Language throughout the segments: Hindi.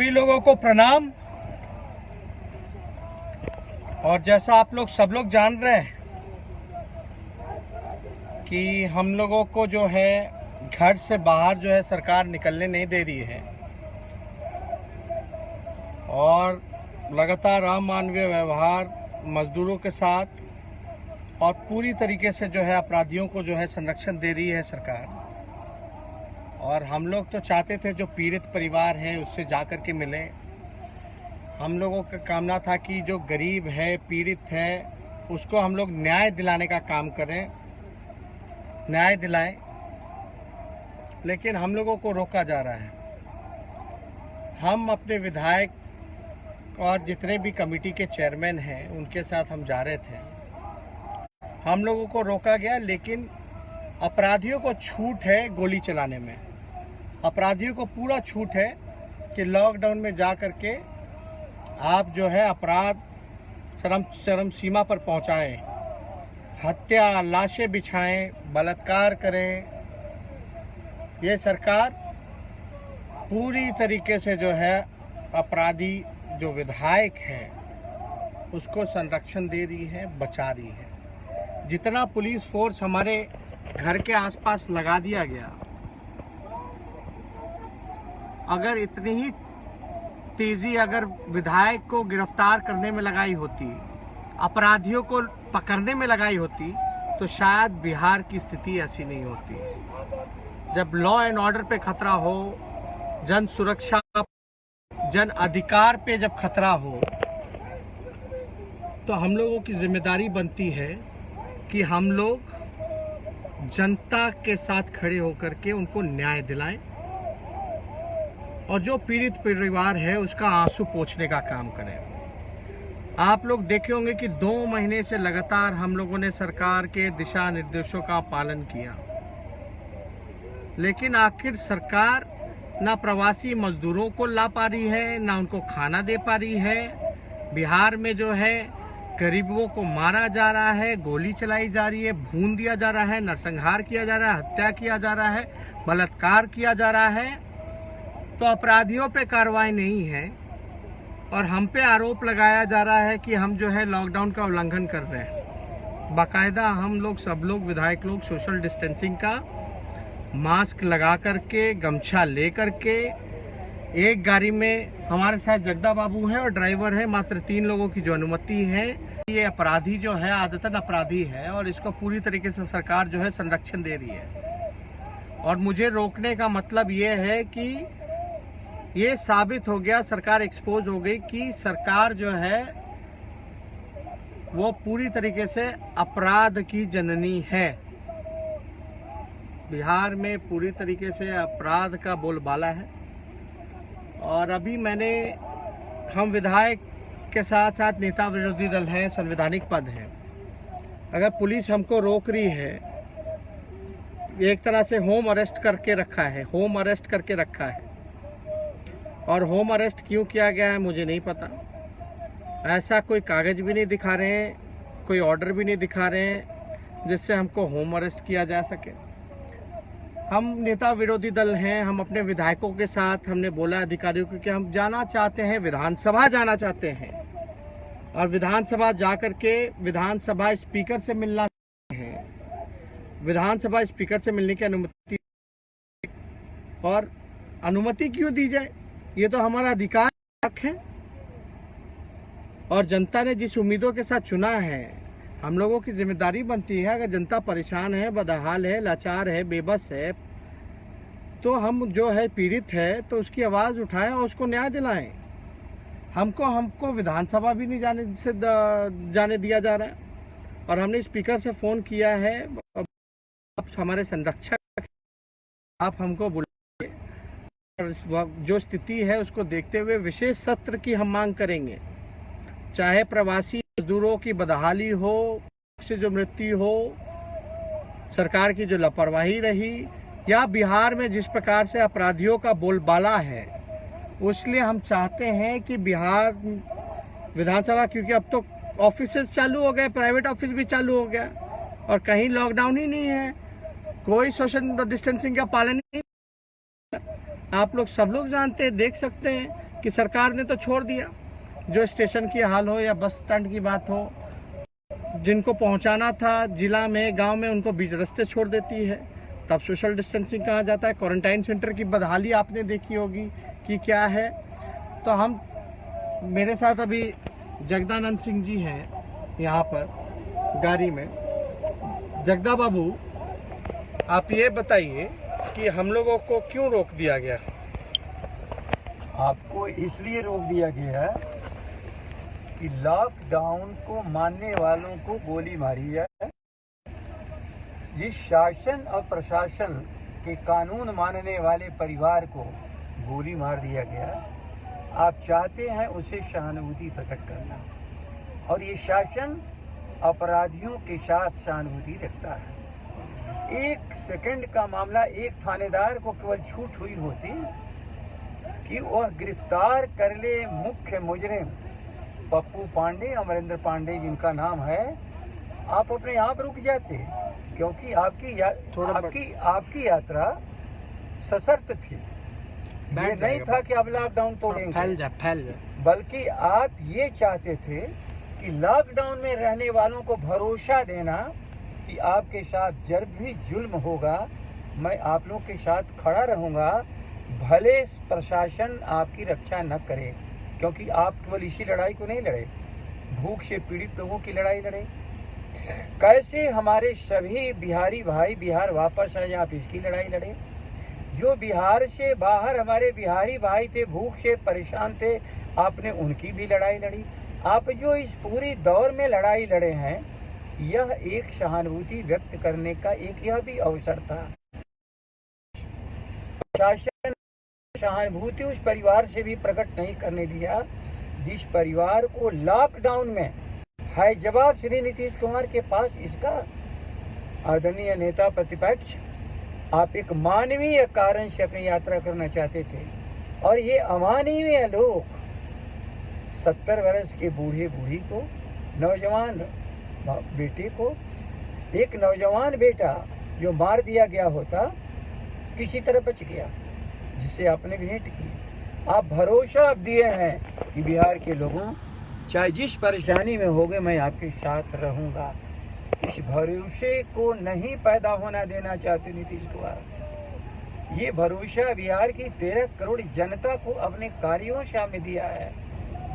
सभी लोगों को प्रणाम। और जैसा आप लोग सब लोग जान रहे हैं कि हम लोगों को जो है घर से बाहर जो है सरकार निकलने नहीं दे रही है और लगातार अमानवीय व्यवहार मजदूरों के साथ और पूरी तरीके से जो है अपराधियों को जो है संरक्षण दे रही है सरकार। और हम लोग तो चाहते थे जो पीड़ित परिवार है उससे जाकर के मिले। हम लोगों का कामना था कि जो गरीब है, पीड़ित है, उसको हम लोग न्याय दिलाने का काम करें, न्याय दिलाएं। लेकिन हम लोगों को रोका जा रहा है। हम अपने विधायक और जितने भी कमेटी के चेयरमैन हैं उनके साथ हम जा रहे थे। हम लोगों को रोका गया, लेकिन अपराधियों को छूट है गोली चलाने में। अपराधियों को पूरा छूट है कि लॉकडाउन में जा कर के आप जो है अपराध चरम सीमा पर पहुंचाएं, हत्या, लाशें बिछाएं, बलात्कार करें। ये सरकार पूरी तरीके से जो है अपराधी जो विधायक है उसको संरक्षण दे रही है, बचा रही है। जितना पुलिस फोर्स हमारे घर के आसपास लगा दिया गया, अगर इतनी ही तेजी अगर विधायक को गिरफ्तार करने में लगाई होती, अपराधियों को पकड़ने में लगाई होती, तो शायद बिहार की स्थिति ऐसी नहीं होती। जब लॉ एंड ऑर्डर पे खतरा हो, जन सुरक्षा, जन अधिकार पे जब खतरा हो, तो हम लोगों की जिम्मेदारी बनती है कि हम लोग जनता के साथ खड़े होकर के उनको न्याय दिलाएं और जो पीड़ित परिवार है उसका आंसू पोंछने का काम करें। आप लोग देखे होंगे कि 2 महीने से लगातार हम लोगों ने सरकार के दिशा निर्देशों का पालन किया, लेकिन आखिर सरकार ना प्रवासी मजदूरों को ला पा रही है, ना उनको खाना दे पा रही है। बिहार में जो है गरीबों को मारा जा रहा है, गोली चलाई जा रही है, भून दिया जा रहा है, नरसंहार किया जा रहा है, हत्या किया जा रहा है, बलात्कार किया जा रहा है। तो अपराधियों पे कार्रवाई नहीं है और हम पे आरोप लगाया जा रहा है कि हम जो है लॉकडाउन का उल्लंघन कर रहे हैं। बाकायदा हम लोग सब लोग विधायक लोग सोशल डिस्टेंसिंग का मास्क लगा करके, गमछा ले करके, एक गाड़ी में हमारे साथ जगदा बाबू है और ड्राइवर है, मात्र 3 लोगों की जो अनुमति है। ये अपराधी जो है आदतन अपराधी है और इसको पूरी तरीके से सरकार जो है संरक्षण दे रही है। और मुझे रोकने का मतलब ये है कि ये साबित हो गया, सरकार एक्सपोज हो गई कि सरकार जो है वो पूरी तरीके से अपराध की जननी है। बिहार में पूरी तरीके से अपराध का बोलबाला है। और अभी हम विधायक के साथ साथ नेता विरोधी दल हैं, संवैधानिक पद है। अगर पुलिस हमको रोक रही है, एक तरह से होम अरेस्ट करके रखा है, होम अरेस्ट करके रखा है। और होम अरेस्ट क्यों किया गया है मुझे नहीं पता। ऐसा कोई कागज भी नहीं दिखा रहे हैं, कोई ऑर्डर भी नहीं दिखा रहे हैं जिससे हमको होम अरेस्ट किया जा सके। हम नेता विरोधी दल हैं, हम अपने विधायकों के साथ हमने बोला अधिकारियों को कि हम जाना चाहते हैं, विधानसभा जाना चाहते हैं और विधानसभा जाकर के विधानसभा स्पीकर से मिलना है। विधानसभा स्पीकर से मिलने की अनुमति, और अनुमति क्यों दी जाए, ये तो हमारा अधिकार है। और जनता ने जिस उम्मीदों के साथ चुना है, हम लोगों की जिम्मेदारी बनती है, अगर जनता परेशान है, बदहाल है, लाचार है, बेबस है, तो हम जो है पीड़ित है तो उसकी आवाज़ उठाएं और उसको न्याय दिलाएं। हमको विधानसभा भी नहीं जाने दिया जा रहा है। और हमने स्पीकर से फ़ोन किया है, आप हमारे संरक्षक, आप हमको बुलाइए और जो स्थिति है उसको देखते हुए विशेष सत्र की हम मांग करेंगे। चाहे प्रवासी मजदूरों की बदहाली हो, से जो मृत्यु हो, सरकार की जो लापरवाही रही, या बिहार में जिस प्रकार से अपराधियों का बोलबाला है, उसलिए हम चाहते हैं कि बिहार विधानसभा, क्योंकि अब तो ऑफिसेज चालू हो गए, प्राइवेट ऑफिस भी चालू हो गया और कहीं लॉकडाउन ही नहीं है, कोई सोशल डिस्टेंसिंग का पालन नहीं। आप लोग सब लोग जानते हैं, देख सकते हैं कि सरकार ने तो छोड़ दिया, जो स्टेशन की हाल हो या बस स्टैंड की बात हो, जिनको पहुंचाना था जिला में, गांव में, उनको बीच रास्ते छोड़ देती है। तब सोशल डिस्टेंसिंग कहा जाता है। क्वारंटाइन सेंटर की बदहाली आपने देखी होगी कि क्या है। तो हम, मेरे साथ अभी जगदानंद सिंह जी हैं यहाँ पर गाड़ी में। जगदा बाबू, आप ये बताइए कि हम लोगों को क्यों रोक दिया गया? आपको इसलिए रोक दिया गया है कि लॉकडाउन को मानने वालों को गोली मारी जाए। जिस शासन और प्रशासन के कानून मानने वाले परिवार को गोली मार दिया गया, आप चाहते हैं उसे सहानुभूति प्रकट करना, और ये शासन अपराधियों के साथ सहानुभूति रखता है। 1 सेकंड का मामला, एक थानेदार को केवल छूट हुई होती कि वह गिरफ्तार कर ले मुख्य मुजरिम पप्पू पांडे, अमरेंद्र पांडे जिनका नाम है, आप अपने आप रुक जाते, क्योंकि आपकी यात्रा सशर्त थी। ये नहीं था कि आप लॉकडाउन तोड़ेंगे, फैल जाए। बल्कि आप ये चाहते थे कि लॉकडाउन में रहने वालों को भरोसा देना कि आपके साथ जब भी जुल्म होगा मैं आप लोग के साथ खड़ा रहूँगा, भले प्रशासन आपकी रक्षा न करे, क्योंकि आप केवल इसी लड़ाई को नहीं लड़े, भूख से पीड़ित लोगों की लड़ाई लड़े। कैसे हमारे सभी बिहारी भाई बिहार वापस आए, आप इसकी लड़ाई लड़े। जो बिहार से बाहर हमारे बिहारी भाई थे, भूख से परेशान थे, आपने उनकी भी लड़ाई लड़ी। आप जो इस पूरी दौर में लड़ाई लड़े हैं, यह एक सहानुभूति व्यक्त करने का एक यह भी अवसर था। शासन सहानुभूति उस परिवार से भी प्रकट नहीं करने दिया जिस परिवार को लॉकडाउन में है जवाब श्री नीतीश कुमार के पास। इसका आदरणीय नेता प्रतिपक्ष, आप एक मानवीय कारण से अपनी यात्रा करना चाहते थे, और ये अमानवीय लोग 70 वर्ष के बूढ़े बूढ़ी को, नौजवान बेटे को, एक नौजवान बेटा जो मार दिया गया होता किसी तरह बच गया, जिसे आपने भेंट की। आप भरोसा दिए हैं कि बिहार के लोगों, चाहे जिस परेशानी में होगे मैं आपके साथ रहूंगा। इस भरोसे को नहीं पैदा होना देना चाहते नीतीश कुमार। ये भरोसा बिहार की 13 करोड़ जनता को अपने कार्यों से हमें दिया है,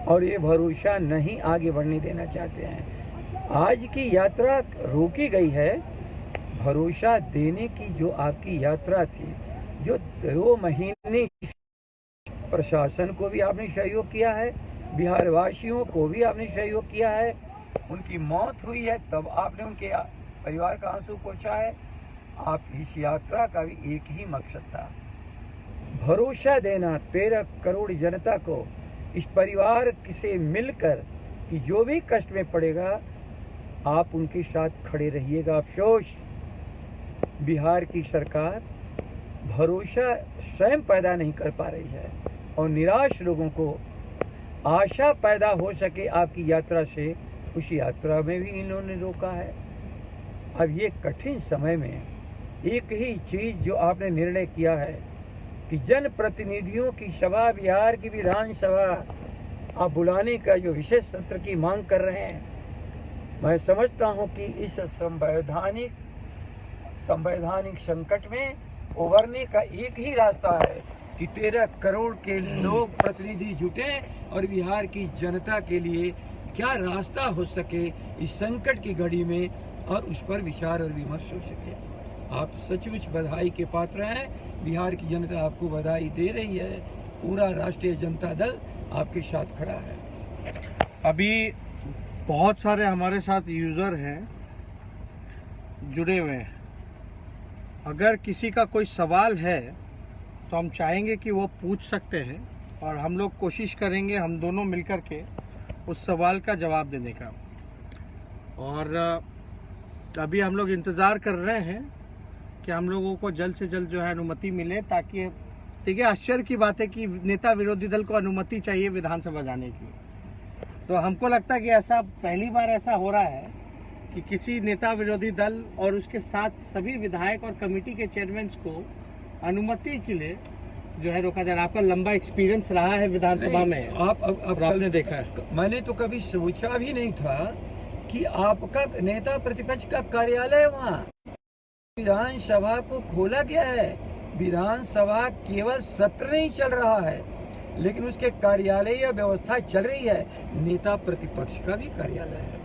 और ये भरोसा नहीं आगे बढ़ने देना चाहते हैं। आज की यात्रा रोकी गई है, भरोसा देने की जो आपकी यात्रा थी, जो 2 महीने प्रशासन को भी आपने सहयोग किया है, बिहार वासियों को भी आपने सहयोग किया है। उनकी मौत हुई है तब आपने उनके परिवार का आंसू पोंछा है। आप इस यात्रा का भी एक ही मकसद था, भरोसा देना 13 करोड़ जनता को, इस परिवार से मिलकर कि जो भी कष्ट में पड़ेगा आप उनके साथ खड़े रहिएगा। अफसोस बिहार की सरकार भरोसा स्वयं पैदा नहीं कर पा रही है, और निराश लोगों को आशा पैदा हो सके आपकी यात्रा से, उस यात्रा में भी इन्होंने रोका है। अब ये कठिन समय में एक ही चीज़ जो आपने निर्णय किया है कि जन प्रतिनिधियों की सभा, बिहार की विधानसभा आप बुलाने का जो विशेष सत्र की मांग कर रहे हैं, मैं समझता हूं कि इस संवैधानिक संकट में उभरने का एक ही रास्ता है कि 13 करोड़ के लोग प्रतिनिधि जुटे और बिहार की जनता के लिए क्या रास्ता हो सके इस संकट की घड़ी में, और उस पर विचार और विमर्श हो सके। आप सचमुच बधाई के पात्र हैं, बिहार की जनता आपको बधाई दे रही है, पूरा राष्ट्रीय जनता दल आपके साथ खड़ा है। अभी बहुत सारे हमारे साथ यूज़र हैं जुड़े हुए हैं, अगर किसी का कोई सवाल है तो हम चाहेंगे कि वो पूछ सकते हैं, और हम लोग कोशिश करेंगे हम दोनों मिलकर के उस सवाल का जवाब देने का। और अभी हम लोग इंतज़ार कर रहे हैं कि हम लोगों को जल्द से जल्द जो है अनुमति मिले, ताकि देखिए आश्चर्य की बात है कि नेता विरोधी दल को अनुमति चाहिए विधानसभा जाने की। तो हमको लगता है कि ऐसा पहली बार ऐसा हो रहा है कि किसी नेता विरोधी दल और उसके साथ सभी विधायक और कमेटी के चेयरमैन को अनुमति के लिए जो है रोका जा रहा है। आपका लंबा एक्सपीरियंस रहा है विधानसभा में, आप और आपने देखा है। मैंने तो कभी सोचा भी नहीं था कि आपका नेता प्रतिपक्ष का कार्यालय वहाँ विधानसभा को खोला गया है। विधानसभा केवल सत्र नहीं चल रहा है, लेकिन उसके कार्यालय व्यवस्था चल रही है। नेता प्रतिपक्ष का भी कार्यालय है,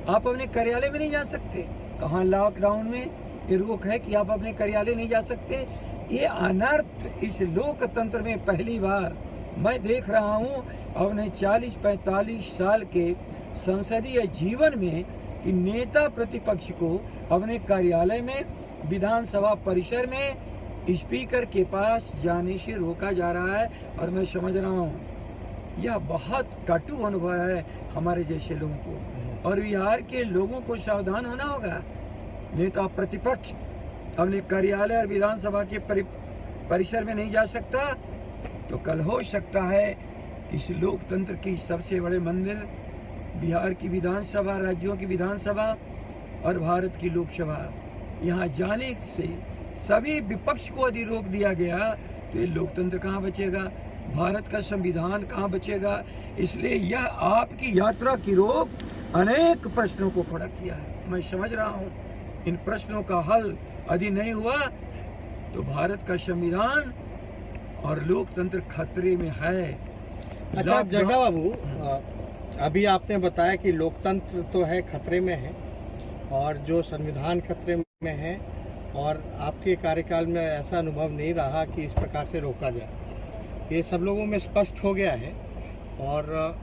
आप अपने कार्यालय में नहीं जा सकते। कहाँ लॉकडाउन में ये रोक है कि आप अपने कार्यालय नहीं जा सकते? ये अनर्थ इस लोकतंत्र में पहली बार मैं देख रहा हूँ अपने 40-45 साल के संसदीय जीवन में, कि नेता प्रतिपक्ष को अपने कार्यालय में, विधानसभा परिसर में स्पीकर के पास जाने से रोका जा रहा है। और मैं समझ रहा हूँ यह बहुत कटु अनुभव है हमारे जैसे लोगों को, और बिहार के लोगों को सावधान होना होगा। नेता प्रतिपक्ष अपने कार्यालय और विधानसभा के परिसर में नहीं जा सकता, तो कल हो सकता है कि इस लोकतंत्र की सबसे बड़े मंदिर बिहार की विधानसभा, राज्यों की विधानसभा और भारत की लोकसभा, यहाँ जाने से सभी विपक्ष को यदि रोक दिया गया तो ये लोकतंत्र कहाँ बचेगा, भारत का संविधान कहाँ बचेगा। इसलिए यह आपकी यात्रा की रोक अनेक प्रश्नों को खड़ा किया है। मैं समझ रहा हूँ इन प्रश्नों का हल यदि नहीं हुआ तो भारत का संविधान और लोकतंत्र खतरे में है। अच्छा जग्गा बाबू, अभी आपने बताया कि लोकतंत्र तो है खतरे में है और जो संविधान खतरे में है, और आपके कार्यकाल में ऐसा अनुभव नहीं रहा कि इस प्रकार से रोका जाए। ये सब लोगों में स्पष्ट हो गया है और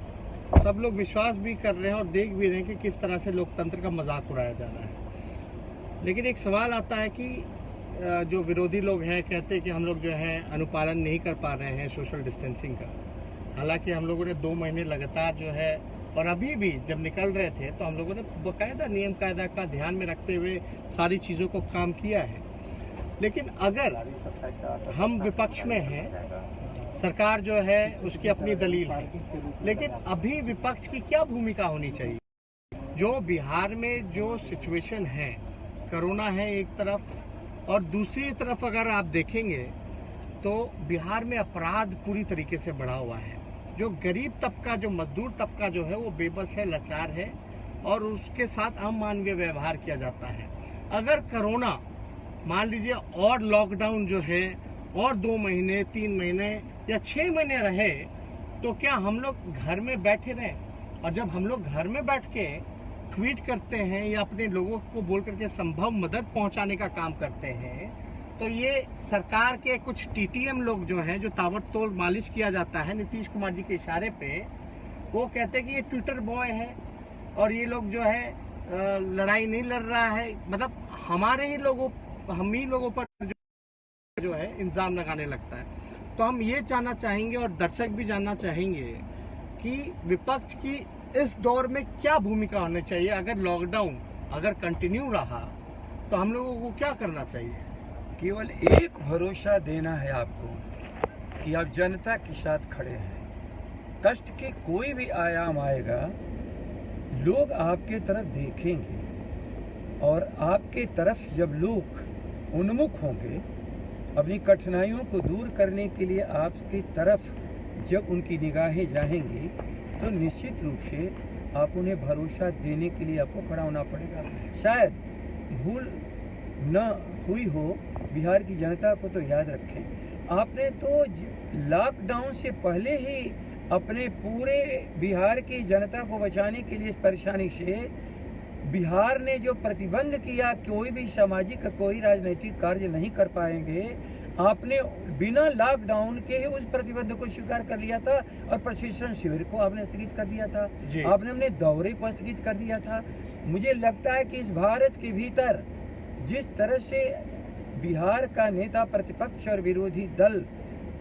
सब लोग विश्वास भी कर रहे हैं और देख भी रहे हैं कि किस तरह से लोकतंत्र का मजाक उड़ाया जा रहा है। लेकिन एक सवाल आता है कि जो विरोधी लोग हैं कहते हैं कि हम लोग जो है अनुपालन नहीं कर पा रहे हैं सोशल डिस्टेंसिंग का। हालांकि हम लोगों ने 2 महीने लगातार जो है, और अभी भी जब निकल रहे थे तो हम लोगों ने बाकायदा नियम कायदा का ध्यान में रखते हुए सारी चीज़ों को काम किया है। लेकिन अगर हम विपक्ष में हैं, सरकार जो है उसकी अपनी दलील है, लेकिन अभी विपक्ष की क्या भूमिका होनी चाहिए? जो बिहार में जो सिचुएशन है, कोरोना है एक तरफ और दूसरी तरफ अगर आप देखेंगे तो बिहार में अपराध पूरी तरीके से बढ़ा हुआ है। जो गरीब तबका, जो मजदूर तबका जो है वो बेबस है, लाचार है और उसके साथ अमानवीय व्यवहार किया जाता है। अगर कोरोना मान लीजिए और लॉकडाउन जो है और 2 महीने 3 महीने या 6 महीने रहे तो क्या हम लोग घर में बैठे रहें? और जब हम लोग घर में बैठ के ट्वीट करते हैं या अपने लोगों को बोल करके संभव मदद पहुंचाने का काम करते हैं, तो ये सरकार के कुछ टीटीएम लोग जो हैं, जो ताबड़तोड़ मालिश किया जाता है नीतीश कुमार जी के इशारे पे, वो कहते हैं कि ये ट्विटर बॉय है और ये लोग जो है लड़ाई नहीं लड़ रहा है। मतलब हमारे ही लोगों, हम ही लोगों पर जो है इल्जाम लगाने लगता है। तो हम ये जानना चाहेंगे और दर्शक भी जानना चाहेंगे कि विपक्ष की इस दौर में क्या भूमिका होनी चाहिए। अगर लॉकडाउन अगर कंटिन्यू रहा तो हम लोगों को क्या करना चाहिए? केवल एक भरोसा देना है आपको कि आप जनता के साथ खड़े हैं। कष्ट के कोई भी आयाम आएगा, लोग आपके तरफ देखेंगे और आपके तरफ जब लोग उन्मुख होंगे अपनी कठिनाइयों को दूर करने के लिए आपकी तरफ जब उनकी निगाहें जाएंगी तो निश्चित रूप से आप उन्हें भरोसा देने के लिए आपको खड़ा होना पड़ेगा। शायद भूल न हुई हो, बिहार की जनता को तो याद रखें, आपने तो लॉकडाउन से पहले ही अपने पूरे बिहार की जनता को बचाने के लिए इस परेशानी से बिहार ने जो प्रतिबंध किया, कोई भी सामाजिक कोई राजनीतिक कार्य नहीं कर पाएंगे, आपने बिना लॉकडाउन के ही उस प्रतिबंध को स्वीकार कर लिया था और प्रशिक्षण शिविर को आपने स्थगित कर दिया था, आपने अपने दौरे को स्थगित कर दिया था। मुझे लगता है कि इस भारत के भीतर जिस तरह से बिहार का नेता प्रतिपक्ष और विरोधी दल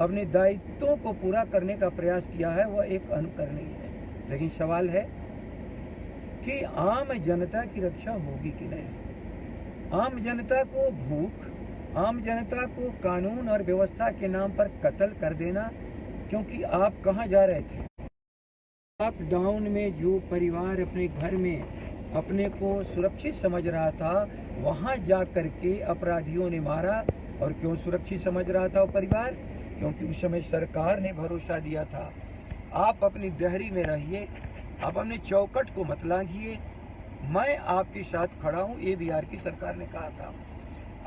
अपने दायित्वों को पूरा करने का प्रयास किया है, वह एक अनुकरणीय है। लेकिन सवाल है कि आम जनता की रक्षा होगी कि नहीं। आम जनता को भूख, आम जनता को कानून और व्यवस्था के नाम पर कत्ल कर देना, क्योंकि आप कहाँ जा रहे थे? लॉकडाउन में जो परिवार अपने घर में अपने को सुरक्षित समझ रहा था, वहां जा करके अपराधियों ने मारा। और क्यों सुरक्षित समझ रहा था वो परिवार? क्योंकि उस समय सरकार ने भरोसा दिया था, आप अपनी दहरी में रहिए, आप अपने चौकट को मत लांघिए, मैं आपके साथ खड़ा हूँ, ये बिहार की सरकार ने कहा था।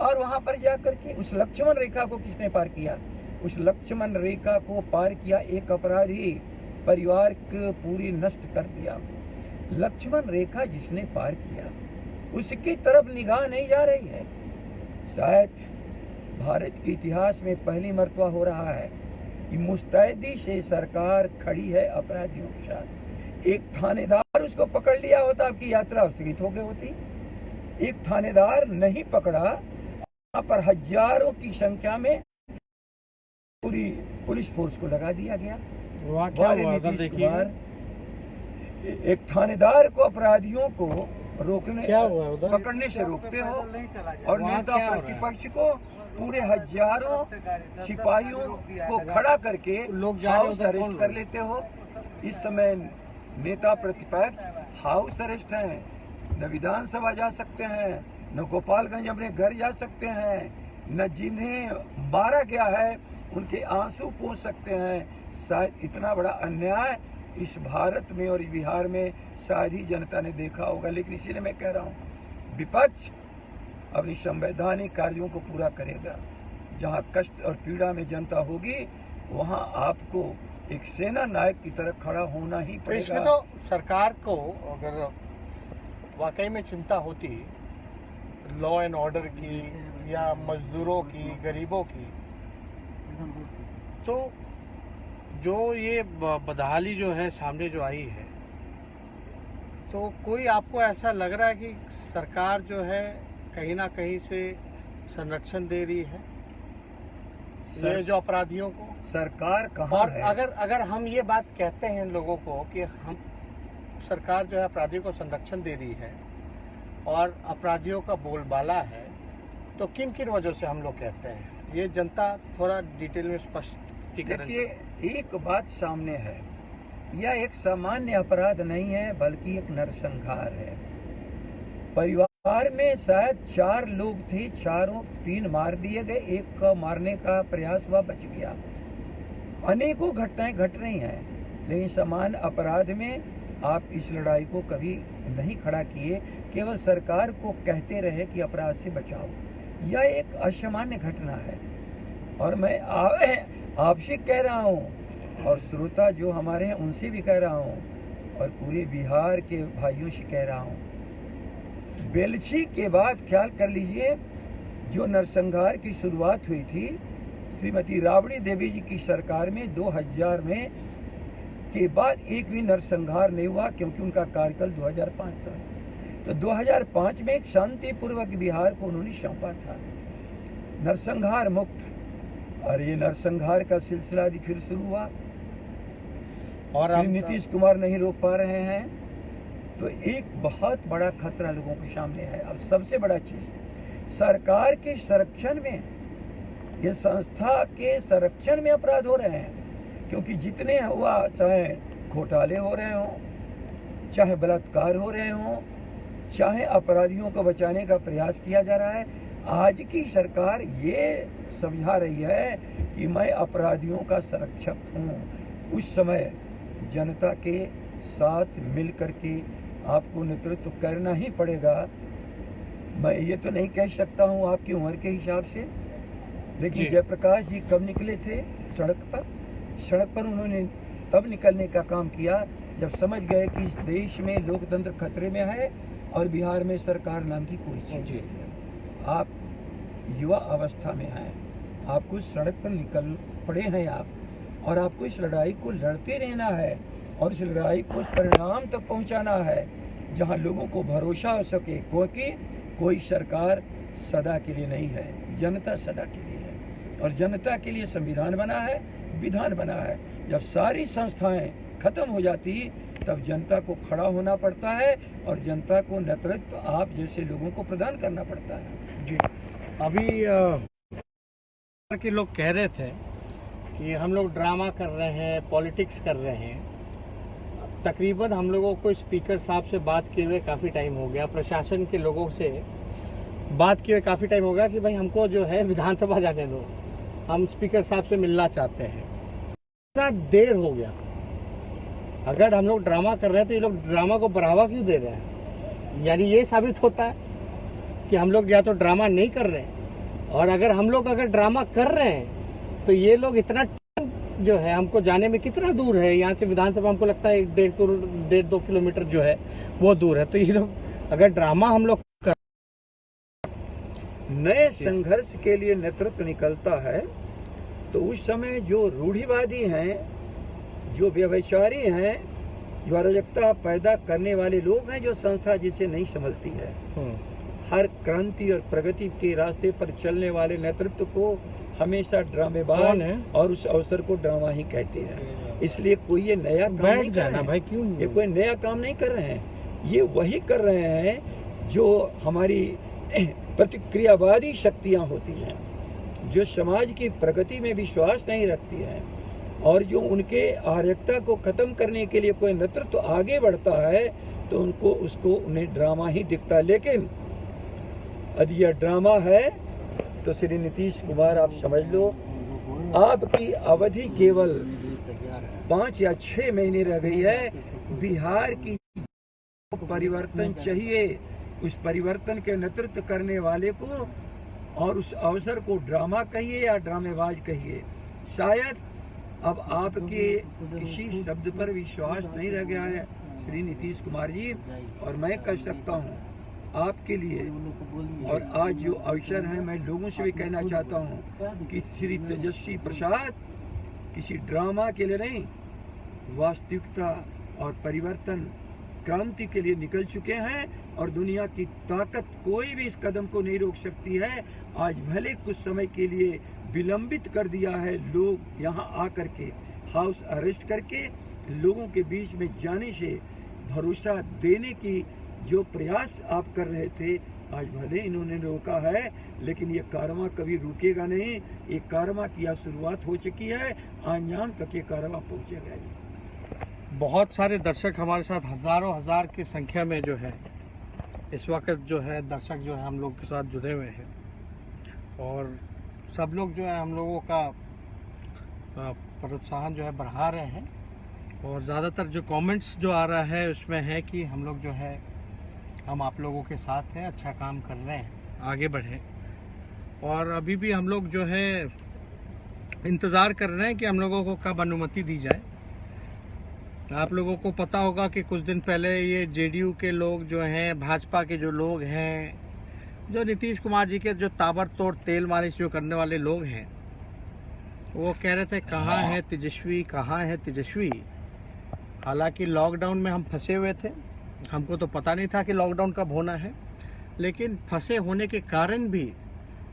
और वहाँ पर जाकर के उस लक्ष्मण रेखा को किसने पार किया? उस लक्ष्मण रेखा को पार किया एक अपराधी, परिवार को पूरी नष्ट कर दिया। लक्ष्मण रेखा जिसने पार किया उसकी तरफ निगाह नहीं जा रही है। शायद भारत के इतिहास में पहली मर्तबा हो रहा है कि मुस्तैदी से सरकार खड़ी है अपराधियों के साथ। एक थानेदार उसको पकड़ लिया होता, आपकी यात्रा स्थगित हो गई होती। एक थानेदार नहीं पकड़ा, वहां पर हजारों की संख्या में पूरी पुलिस फोर्स को लगा दिया गया। नीतीश कुमार एक थानेदार को अपराधियों को रोकने पकड़ने से रोकते हो और नेता प्रतिपक्ष को पूरे हजारों सिपाहियों को खड़ा करके हाउस अरेस्ट कर लेते हो। इस समय नेता प्रतिपक्ष हाउस अरेस्ट हैं, न विधानसभा जा सकते हैं, न गोपालगंज अपने घर जा सकते हैं, न जिन्हें मारा गया है उनके आंसू पोंछ सकते हैं। शायद इतना बड़ा अन्याय इस भारत में और इस बिहार में शायद ही जनता ने देखा होगा। लेकिन इसीलिए मैं कह रहा हूँ, विपक्ष अपनी संवैधानिक कार्यों को पूरा करेगा। जहाँ कष्ट और पीड़ा में जनता होगी वहाँ आपको एक सेना नायक की तरह खड़ा होना ही पड़ेगा। इसमें तो सरकार को अगर वाकई में चिंता होती लॉ एंड ऑर्डर की या मजदूरों की, गरीबों की, तो जो ये बदहाली जो है सामने जो आई है, तो कोई आपको ऐसा लग रहा है कि सरकार जो है कहीं ना कहीं से संरक्षण दे रही है ये जो अपराधियों को? सरकार कहाँ और है? अगर हम ये बात कहते हैं लोगों को कि हम सरकार जो है अपराधियों को संरक्षण दे रही है और अपराधियों का बोलबाला है, तो किन किन वजह से हम लोग कहते हैं? ये जनता थोड़ा डिटेल में स्पष्टीकरण। देखिए, एक बात सामने है, यह एक सामान्य अपराध नहीं है बल्कि एक नरसंहार है। परिवार में शायद 4 लोग थे, चारों 3 मार दिए गए, एक का मारने का प्रयास हुआ, बच गया। अनेकों घटनाएं घट रही हैं, लेकिन समान अपराध में आप इस लड़ाई को कभी नहीं खड़ा किए, केवल सरकार को कहते रहे कि अपराध से बचाओ। यह एक असामान्य घटना है और मैं आपसे कह रहा हूँ और श्रोता जो हमारे हैं उनसे भी कह रहा हूँ और पूरे बिहार के भाइयों से कह रहा हूँ, बेलछी के बाद ख्याल कर लीजिए, जो नरसंहार की शुरुआत हुई थी श्रीमती राबड़ी देवी जी की सरकार में 2000 में के बाद एक भी नरसंहार नहीं हुआ, क्योंकि उनका कार्यकाल 2005 था। तो 2005 में एक शांतिपूर्वक बिहार को उन्होंने सौंपा था, नरसंहार मुक्त। और ये नरसंहार का सिलसिला भी फिर शुरू हुआ और नीतीश कुमार नहीं रोक पा रहे हैं। तो एक बहुत बड़ा खतरा लोगों के सामने है। अब सबसे बड़ा चीज, सरकार के संरक्षण में, ये संस्था के संरक्षण में अपराध हो रहे हैं, क्योंकि जितने हुआ, चाहे घोटाले हो रहे हों, चाहे बलात्कार हो रहे हों, चाहे अपराधियों को बचाने का प्रयास किया जा रहा है, आज की सरकार ये समझा रही है कि मैं अपराधियों का संरक्षक हूँ। उस समय जनता के साथ मिल करके आपको नेतृत्व करना ही पड़ेगा। मैं ये तो नहीं कह सकता हूँ आपकी उम्र के हिसाब से, लेकिन जयप्रकाश जी कब निकले थे सड़क पर उन्होंने तब निकलने का काम किया जब समझ गए कि इस देश में लोकतंत्र खतरे में है और बिहार में सरकार नाम की कोई चीज नहीं है। आप युवा अवस्था में हैं, आपको सड़क पर निकल पड़े हैं आप, और आपको इस लड़ाई को लड़ते रहना है और इस लड़ाई को उस परिणाम तक पहुंचाना है जहां लोगों को भरोसा हो सके, क्योंकि कोई सरकार सदा के लिए नहीं है, जनता सदा के लिए है और जनता के लिए संविधान बना है, विधान बना है। जब सारी संस्थाएं खत्म हो जाती तब जनता को खड़ा होना पड़ता है और जनता को नेतृत्व आप जैसे लोगों को प्रदान करना पड़ता है। जी, अभी के लोग कह रहे थे कि हम लोग ड्रामा कर रहे हैं, पॉलिटिक्स कर रहे हैं। तकरीबन हम लोगों को स्पीकर साहब से बात किए हुए काफ़ी टाइम हो गया, प्रशासन के लोगों से बात किए हुए काफ़ी टाइम हो गया कि भाई हमको जो है विधानसभा जाने दो, हम स्पीकर साहब से मिलना चाहते हैं। इतना देर हो गया, अगर हम लोग ड्रामा कर रहे हैं तो ये लोग ड्रामा को बढ़ावा क्यों दे रहे हैं? यानी ये साबित होता है कि हम लोग या तो ड्रामा नहीं कर रहे हैं, और अगर हम लोग ड्रामा कर रहे हैं तो ये लोग इतना जो है हमको जाने में कितना दूर है, यहाँ से विधानसभा हमको लगता है 1.5-2 किलोमीटर जो है वो दूर है। तो ये लोग अगर ड्रामा हम लोग नए संघर्ष के लिए नेतृत्व निकलता है तो उस समय जो रूढ़िवादी हैं, जो व्यभिचारी हैं, जो अराजकता पैदा करने वाले लोग हैं, जो संस्था जिसे नहीं संभलती है, हर क्रांति और प्रगति के रास्ते पर चलने वाले नेतृत्व को हमेशा ड्रामेबाज और उस अवसर को ड्रामा ही कहते हैं। इसलिए कोई ये नया काम नहीं कर रहे हैं भाई, क्यों ये कोई नया काम नहीं कर रहे हैं, ये वही कर रहे हैं जो हमारी प्रतिक्रियावादी शक्तियां होती हैं, जो समाज की प्रगति में विश्वास नहीं रखती हैं, और जो उनके अराजकता को खत्म करने के लिए कोई नेतृत्व आगे बढ़ता है तो उन्हें ड्रामा ही दिखता है। लेकिन यदि यह ड्रामा है तो श्री नीतीश कुमार, आप समझ लो, आपकी अवधि केवल 5 या 6 महीने रह गई है। बिहार की परिवर्तन चाहिए, उस परिवर्तन के नेतृत्व करने वाले को, और उस अवसर को ड्रामा कहिए या ड्रामेबाज कहिए, शायद अब आपके किसी शब्द पर विश्वास नहीं रह गया है श्री नीतीश कुमार जी। और मैं कह सकता हूँ आपके लिए, और आज जो अवसर है, मैं लोगों से भी कहना चाहता हूँ कि श्री तेजस्वी प्रसाद किसी ड्रामा के लिए नहीं, वास्तविकता और परिवर्तन क्रांति के लिए निकल चुके हैं, और दुनिया की ताकत कोई भी इस कदम को नहीं रोक सकती है। आज भले कुछ समय के लिए विलंबित कर दिया है, लोग यहाँ आकर के हाउस अरेस्ट करके लोगों के बीच में जाने से भरोसा देने की जो प्रयास आप कर रहे थे, आज भले इन्होंने रोका है, लेकिन ये कारवां कभी रुकेगा नहीं। ये कारवां की शुरुआत हो चुकी है, अंजाम तक ये कारवां पहुंचेगा ही। बहुत सारे दर्शक हमारे साथ हजारों हजार की संख्या में जो है इस वक्त जो है दर्शक जो है हम लोग के साथ जुड़े हुए हैं, और सब लोग जो है हम लोगों का प्रोत्साहन जो है बढ़ा रहे हैं। और ज़्यादातर जो कमेंट्स जो आ रहा है उसमें है कि हम लोग जो है हम आप लोगों के साथ हैं, अच्छा काम कर रहे हैं, आगे बढ़ें। और अभी भी हम लोग जो है इंतज़ार कर रहे हैं कि हम लोगों को कब अनुमति दी जाए। आप लोगों को पता होगा कि कुछ दिन पहले ये जेडीयू के लोग जो हैं, भाजपा के जो लोग हैं, जो नीतीश कुमार जी के जो ताबड़तोड़ तेल मालिश जो करने वाले लोग हैं, वो कह रहे थे कहाँ है तेजस्वी, कहाँ है तेजस्वी। हालांकि लॉकडाउन में हम फंसे हुए थे, हमको तो पता नहीं था कि लॉकडाउन कब होना है, लेकिन फंसे होने के कारण भी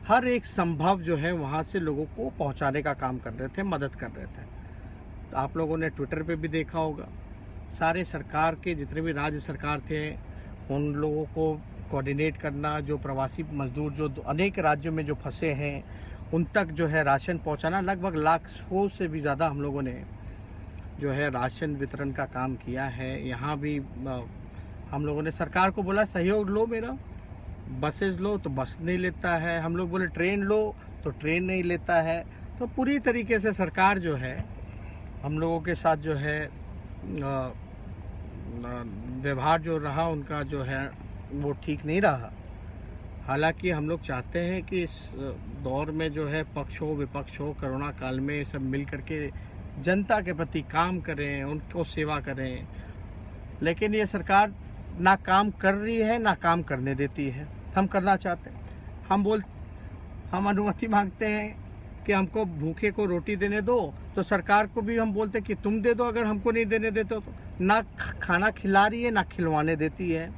हर एक संभव जो है वहाँ से लोगों को पहुँचाने का काम कर रहे थे, मदद कर रहे थे। तो आप लोगों ने ट्विटर पे भी देखा होगा, सारे सरकार के जितने भी राज्य सरकार थे उन लोगों को कोऑर्डिनेट करना, जो प्रवासी मजदूर जो अनेक राज्यों में जो फंसे हैं उन तक जो है राशन पहुँचाना, लगभग लाखों से भी ज़्यादा हम लोगों ने जो है राशन वितरण का काम किया है। यहाँ भी हम लोगों ने सरकार को बोला सहयोग लो मेरा, बसेस लो तो बस नहीं लेता है, हम लोग बोले ट्रेन लो तो ट्रेन नहीं लेता है। तो पूरी तरीके से सरकार जो है हम लोगों के साथ जो है व्यवहार जो रहा उनका जो है वो ठीक नहीं रहा। हालांकि हम लोग चाहते हैं कि इस दौर में जो है पक्ष हो विपक्ष हो, कोरोना काल में सब मिल करके जनता के प्रति काम करें, उनको सेवा करें, लेकिन ये सरकार ना काम कर रही है ना काम करने देती है। हम करना चाहते हैं, हम अनुमति मांगते हैं कि हमको भूखे को रोटी देने दो, तो सरकार को भी हम बोलते कि तुम दे दो, अगर हमको नहीं देने देते तो ना खाना खिला रही है ना खिलवाने देती है।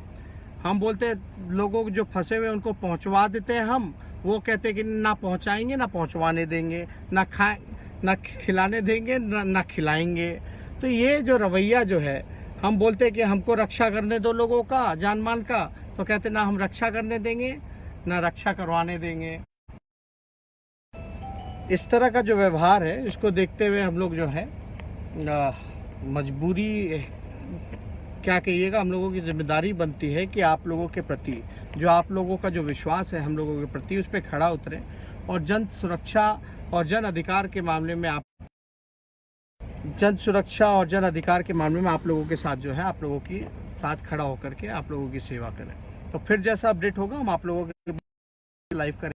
हम बोलते लोगों जो फंसे हुए उनको पहुंचवा देते हैं हम, वो कहते कि ना पहुंचाएंगे ना पहुंचवाने देंगे, ना खिलाने देंगे ना खिलाएंगे। तो ये जो रवैया जो है, हम बोलते कि हमको रक्षा करने दो लोगों का जान माल का, तो कहते ना हम रक्षा करने देंगे ना रक्षा करवाने देंगे। इस तरह का जो व्यवहार है इसको देखते हुए हम लोग जो है मजबूरी क्या कहिएगा, हम लोगों की जिम्मेदारी बनती है कि आप लोगों के प्रति जो आप लोगों का जो विश्वास है हम लोगों के प्रति, उस पर खड़ा उतरें और जन सुरक्षा और जन अधिकार के मामले में आप लोगों के साथ जो है आप लोगों की साथ खड़ा होकर के आप लोगों की सेवा करें। तो फिर जैसा अपडेट होगा हम आप लोगों के लाइव करें।